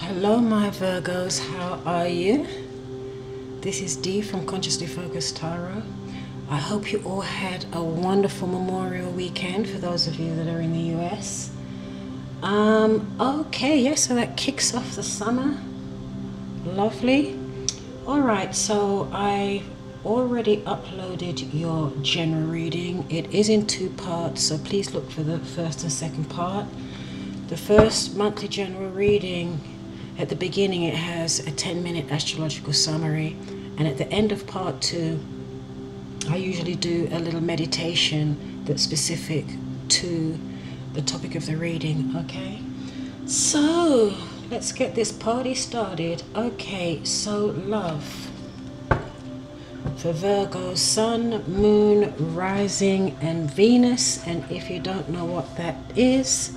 Hello my Virgos, how are you? This is Dee from Consciously Focused Tarot. I hope you all had a wonderful Memorial weekend for those of you that are in the US. So that kicks off the summer. Lovely. Alright, so I already uploaded your general reading. It is in 2 parts, so please look for the first and second part. The first monthly general reading, at the beginning it has a 10-minute astrological summary, and at the end of part 2 I usually do a little meditation that's specific to the topic of the reading. Okay, so let's get this party started. Okay, so love for Virgo, Sun, Moon, Rising and Venus. And if you don't know what that is,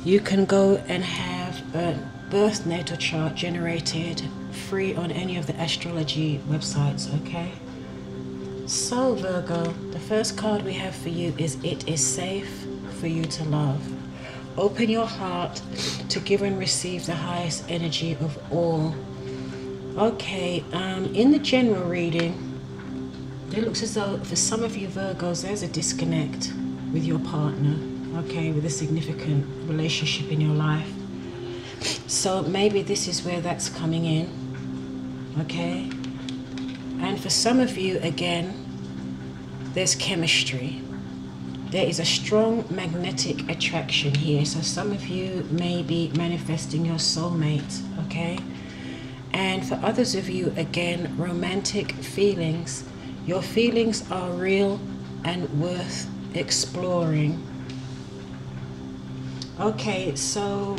you can go and have a birth natal chart generated free on any of the astrology websites. Okay, so Virgo, the first card we have for you is It Is Safe for You to Love. Open your heart to give and receive the highest energy of all. Okay, in the general reading, it looks as though for some of you Virgos there's a disconnect with your partner, okay, with a significant relationship in your life. So maybe this is where that's coming in, okay? And for some of you, again, there's chemistry. There is a strong magnetic attraction here. So some of you may be manifesting your soulmate, okay? And for others of you, again, romantic feelings. Your feelings are real and worth exploring. Okay, so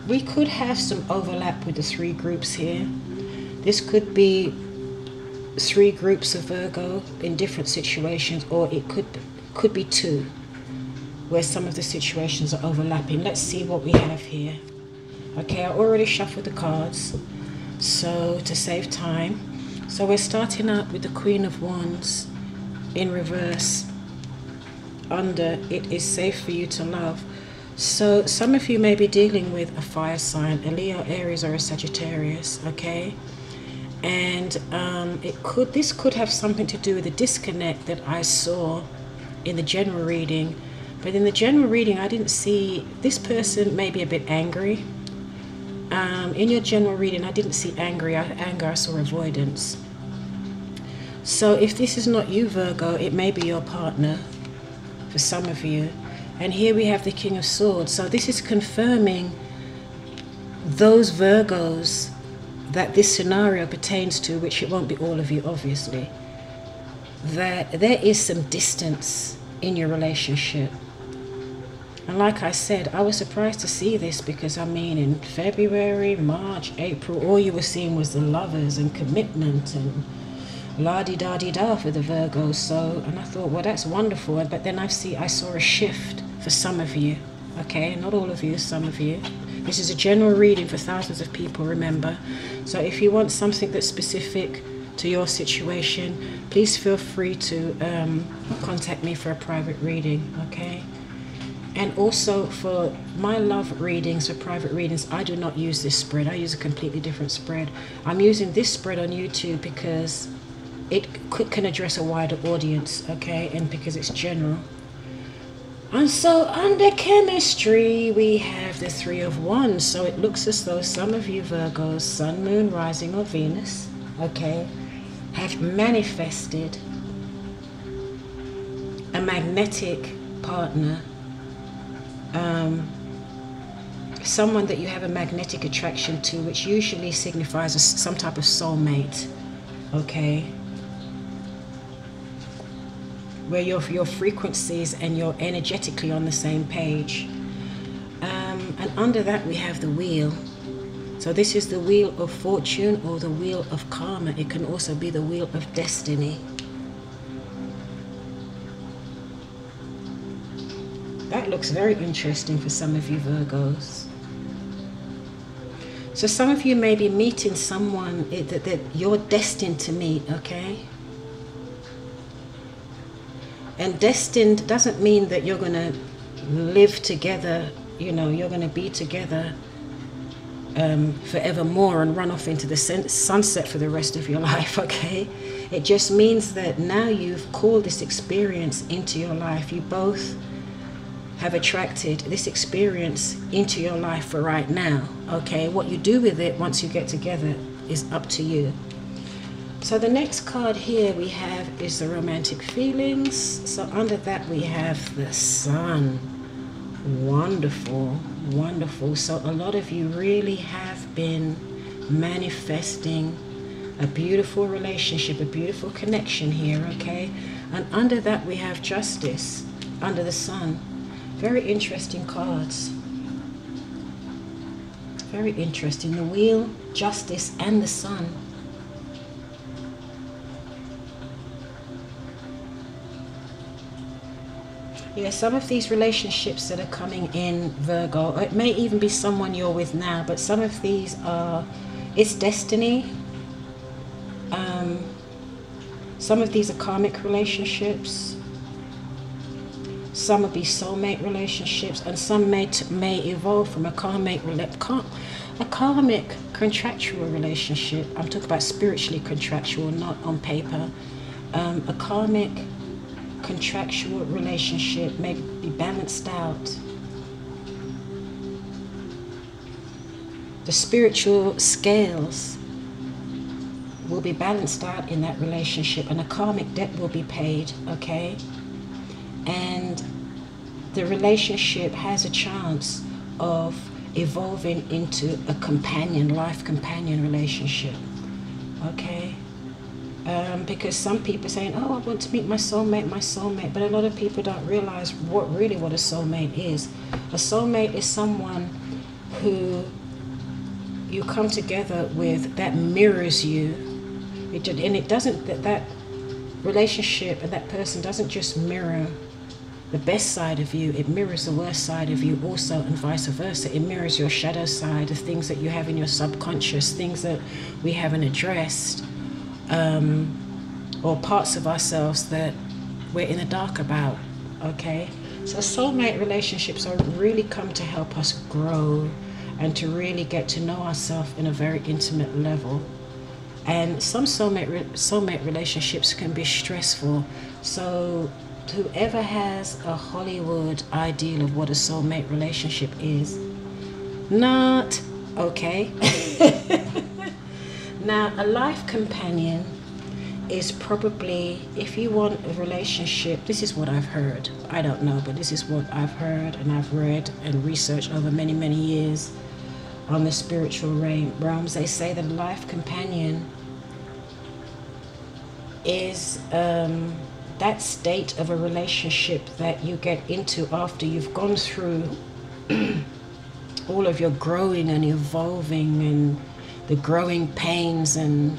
we could have some overlap with the 3 groups here. This could be 3 groups of Virgo in different situations, or it could be 2 where some of the situations are overlapping. Let's see what we have here. Okay, I already shuffled the cards, so to save time. So we're starting out with the Queen of Wands in reverse under It Is Safe for You to Love. So some of you may be dealing with a fire sign, a Leo, Aries or a Sagittarius, okay? And this could have something to do with the disconnect that I saw in the general reading. But in the general reading I didn't see, this person may be a bit angry. In your general reading I didn't see anger, I saw avoidance. So if this is not you Virgo, it may be your partner for some of you. And here we have the King of Swords. So this is confirming those Virgos that this scenario pertains to, which it won't be all of you obviously, that there is some distance in your relationship. And like I said, I was surprised to see this because I mean in February, March, April, all you were seeing was the lovers and commitment and la-di-da-di-da for the Virgos. So, and I thought, well, that's wonderful. But then I saw a shift for some of you, okay? Not all of you, some of you. This is a general reading for thousands of people, remember. So if you want something that's specific to your situation, please feel free to contact me for a private reading, okay? And also for my love readings, for private readings, I do not use this spread. I use a completely different spread. I'm using this spread on YouTube because it can address a wider audience, okay? And because it's general. And so under chemistry, we have the 3 of Wands. So it looks as though some of you Virgos, Sun, Moon, Rising or Venus, okay, have manifested a magnetic partner, someone that you have a magnetic attraction to, which usually signifies some type of soulmate, okay, where your frequencies and you're energetically on the same page. And under that we have the Wheel. So this is the Wheel of Fortune or the Wheel of Karma. It can also be the Wheel of Destiny. That looks very interesting for some of you Virgos. So some of you may be meeting someone that you're destined to meet, okay? And destined doesn't mean that you're going to live together, you know, you're going to be together forevermore and run off into the sunset for the rest of your life, okay? It just means that now you've called this experience into your life. You both have attracted this experience into your life for right now, okay? What you do with it once you get together is up to you. So the next card here we have is the romantic feelings. So under that we have the Sun. Wonderful, wonderful. So a lot of you really have been manifesting a beautiful relationship, a beautiful connection here, okay? And under that we have Justice, under the Sun. Very interesting cards. Very interesting. The Wheel, Justice, and the Sun. Yeah, some of these relationships that are coming in, Virgo, or it may even be someone you're with now, but some of these are, it's destiny. Some of these are karmic relationships. Some will be soulmate relationships, and some may evolve from a karmic contractual relationship. I'm talking about spiritually contractual, not on paper. A karmic contractual relationship may be balanced out. The spiritual scales will be balanced out in that relationship, and a karmic debt will be paid, okay? And the relationship has a chance of evolving into a companion, life companion relationship, okay? Because some people are saying, oh, I want to meet my soulmate, but a lot of people don't realize what a soulmate is. A soulmate is someone who you come together with that mirrors you. And it doesn't, that relationship and that person doesn't just mirror the best side of you, it mirrors the worst side of you also, and vice versa. It mirrors your shadow side, the things that you have in your subconscious, things that we haven't addressed, or parts of ourselves that we're in the dark about, okay? So soulmate relationships are really come to help us grow and to really get to know ourselves in a very intimate level. And some soulmate relationships can be stressful. So whoever has a Hollywood ideal of what a soulmate relationship is, not okay. Now, a life companion is probably, if you want a relationship, this is what I've heard. I don't know, but this is what I've heard and I've read and researched over many, many years on the spiritual realms. They say that a life companion is that state of a relationship that you get into after you've gone through all of your growing and evolving and the growing pains and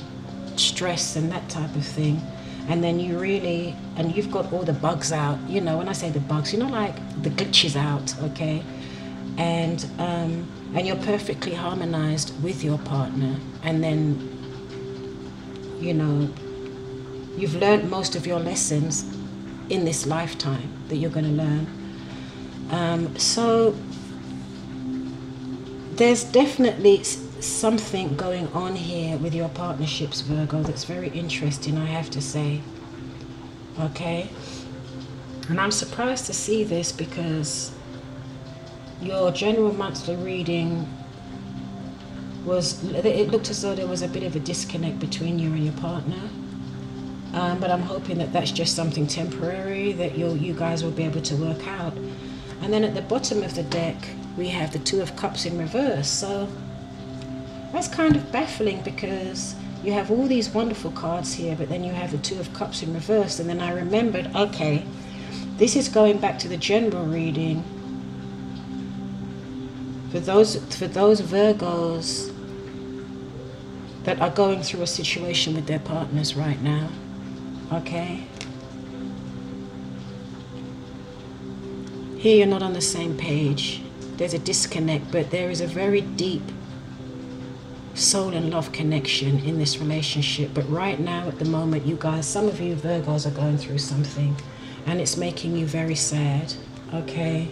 stress and that type of thing. And then you really, and you've got all the bugs out, you know, when I say the bugs, you know, like the glitches out, okay? And you're perfectly harmonized with your partner. And then, you know, you've learned most of your lessons in this lifetime that you're going to learn. So there's definitely something going on here with your partnerships, Virgo, that's very interesting, I have to say. Okay? And I'm surprised to see this because your general monthly reading was, it looked as though there was a bit of a disconnect between you and your partner. But I'm hoping that that's just something temporary that you guys will be able to work out. And then at the bottom of the deck, we have the Two of Cups in reverse. So that's kind of baffling because you have all these wonderful cards here, but then you have the Two of Cups in reverse. And then I remembered, okay, this is going back to the general reading. For those Virgos that are going through a situation with their partners right now, okay? Here you're not on the same page. There's a disconnect, but there is a very deep soul and love connection in this relationship. But right now, at the moment, you guys, some of you Virgos are going through something, and it's making you very sad, okay?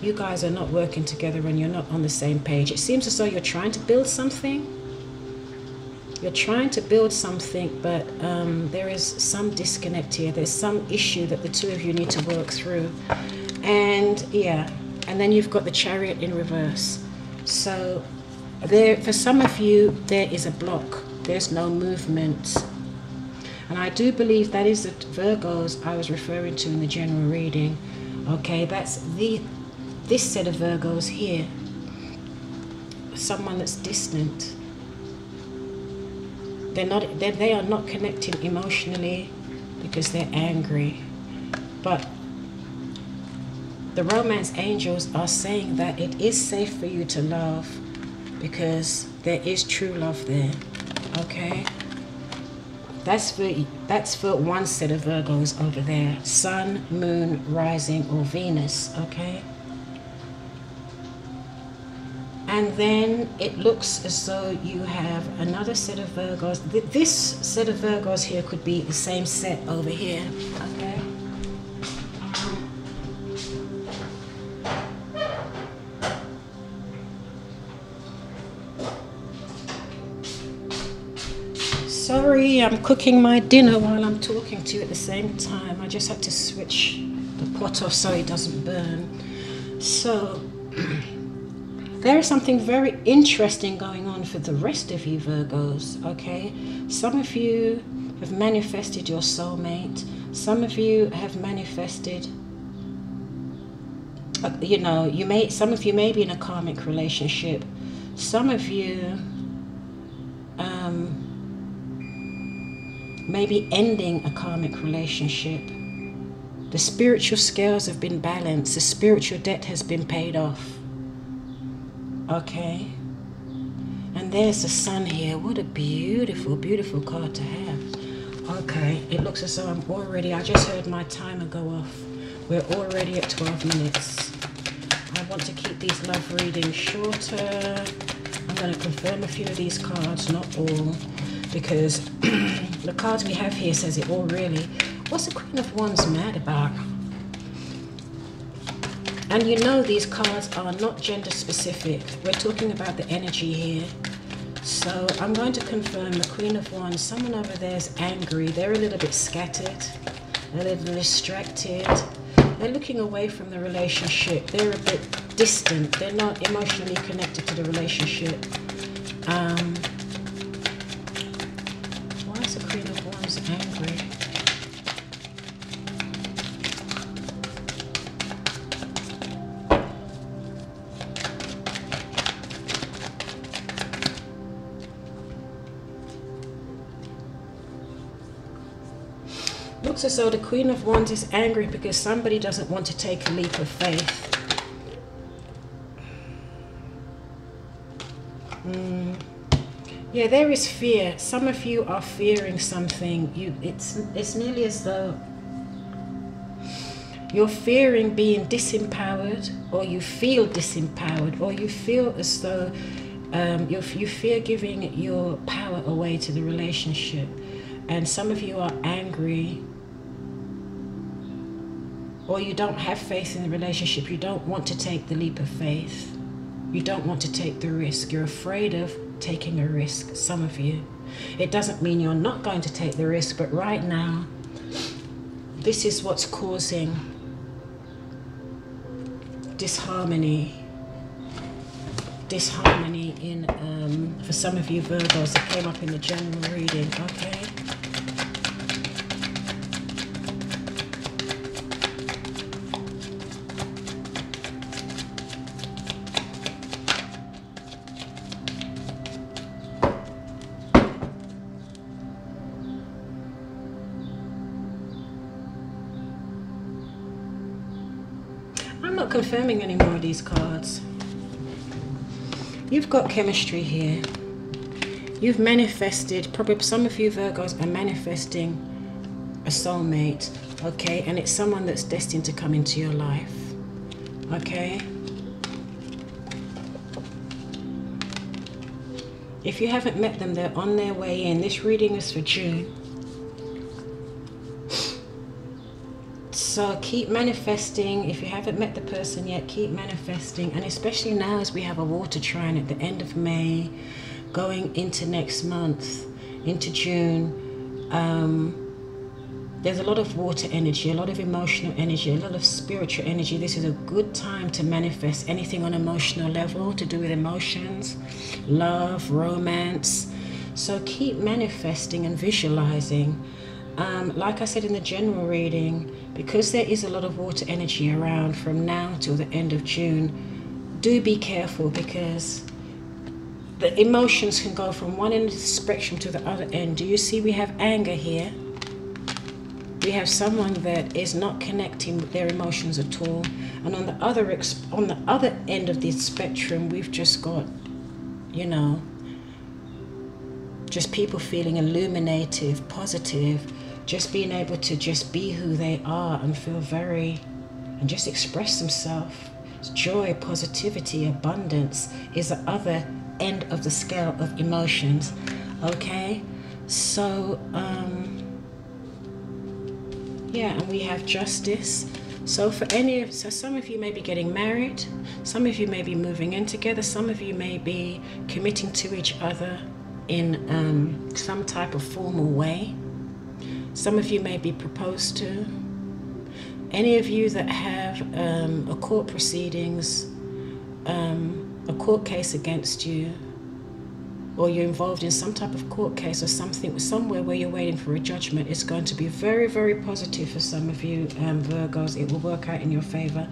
you guys are not working together and you're not on the same page. It seems as though you're trying to build something. You're trying to build something, but there is some disconnect here. There's some issue that the two of you need to work through. And yeah, and then you've got the Chariot in reverse. So there, for some of you, there is a block. There's no movement. And I do believe that is the Virgos I was referring to in the general reading. Okay, that's this set of Virgos here. Someone that's distant. They are not connecting emotionally because they're angry. But the romance angels are saying that it is safe for you to love because there is true love there. Okay? That's for one set of Virgos over there. Sun, Moon, Rising, or Venus. Okay? And then it looks as though you have another set of Virgos. This set of Virgos here could be the same set over here. Okay? Sorry, I'm cooking my dinner while I'm talking to you at the same time. I just had to switch the pot off so it doesn't burn. So there is something very interesting going on for the rest of you Virgos, okay? Some of you have manifested your soulmate. Some of you have manifested, you know, some of you may be in a karmic relationship. Some of you may be ending a karmic relationship. The spiritual scales have been balanced. The spiritual debt has been paid off. Okay, and there's the sun here. What a beautiful, beautiful card to have. Okay, it looks as though I just heard my timer go off. We're already at 12 minutes. I want to keep these love readings shorter. I'm going to confirm a few of these cards, not all, because the cards we have here says it all really. What's the Queen of Wands mad about? And you know these cards are not gender specific. We're talking about the energy here. So I'm going to confirm the Queen of Wands. Someone over there is angry. They're a little bit scattered, a little distracted. They're looking away from the relationship. They're a bit distant. They're not emotionally connected to the relationship. Why is the Queen of Wands angry? Looks as though the Queen of Wands is angry because somebody doesn't want to take a leap of faith. Yeah, there is fear. Some of you are fearing something. It's nearly as though you're fearing being disempowered, or you feel disempowered, or you feel as though you fear giving your power away to the relationship. And some of you are angry, or you don't have faith in the relationship. You don't want to take the leap of faith. You don't want to take the risk. You're afraid of taking a risk, some of you. It doesn't mean you're not going to take the risk, but right now, this is what's causing disharmony. Disharmony in, for some of you Virgos that came up in the general reading, okay? I'm not confirming any more of these cards. You've got chemistry here. You've manifested, probably some of you Virgos are manifesting a soulmate, okay? And it's someone that's destined to come into your life, okay? If you haven't met them, they're on their way in. This reading is for June. So keep manifesting. If you haven't met the person yet, keep manifesting. And especially now as we have a water trine at the end of May, going into next month, into June, there's a lot of water energy, a lot of emotional energy, a lot of spiritual energy. This is a good time to manifest anything on emotional level, to do with emotions, love, romance. So keep manifesting and visualizing. Like I said in the general reading, because there is a lot of water energy around from now till the end of June, do be careful, because the emotions can go from one end of the spectrum to the other end. Do you see we have anger here? We have someone that is not connecting with their emotions at all. And on the other end of the spectrum, we've just got, you know, just people feeling illuminative, positive, just being able to just be who they are and feel and just express themselves. Joy, positivity, abundance is the other end of the scale of emotions. Okay, so yeah, and we have justice. So some of you may be getting married, some of you may be moving in together, some of you may be committing to each other in some type of formal way. Some of you may be proposed to. Any of you that have a court proceedings, a court case against you, or you're involved in some type of court case or something, somewhere where you're waiting for a judgment, is going to be very, very positive for some of you, Virgos. It will work out in your favor.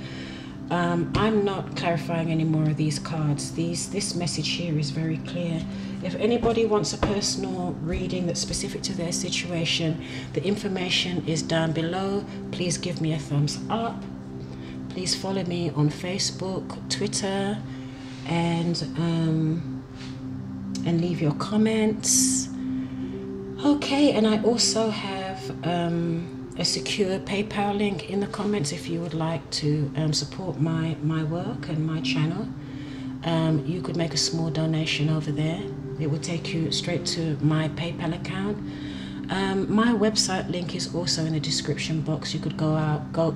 I'm not clarifying any more of these cards. This message here is very clear. If anybody wants a personal reading that's specific to their situation, the information is down below. Please give me a thumbs up. Please follow me on Facebook, Twitter, and leave your comments. Okay, and I also have a secure PayPal link in the comments if you would like to support my work and my channel. You could make a small donation over there. It will take you straight to my PayPal account. My website link is also in the description box. You could go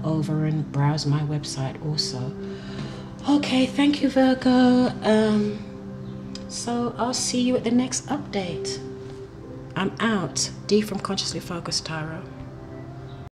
over and browse my website also. Okay, thank you, Virgo. So I'll see you at the next update. I'm out. D from Consciously Focused Tarot.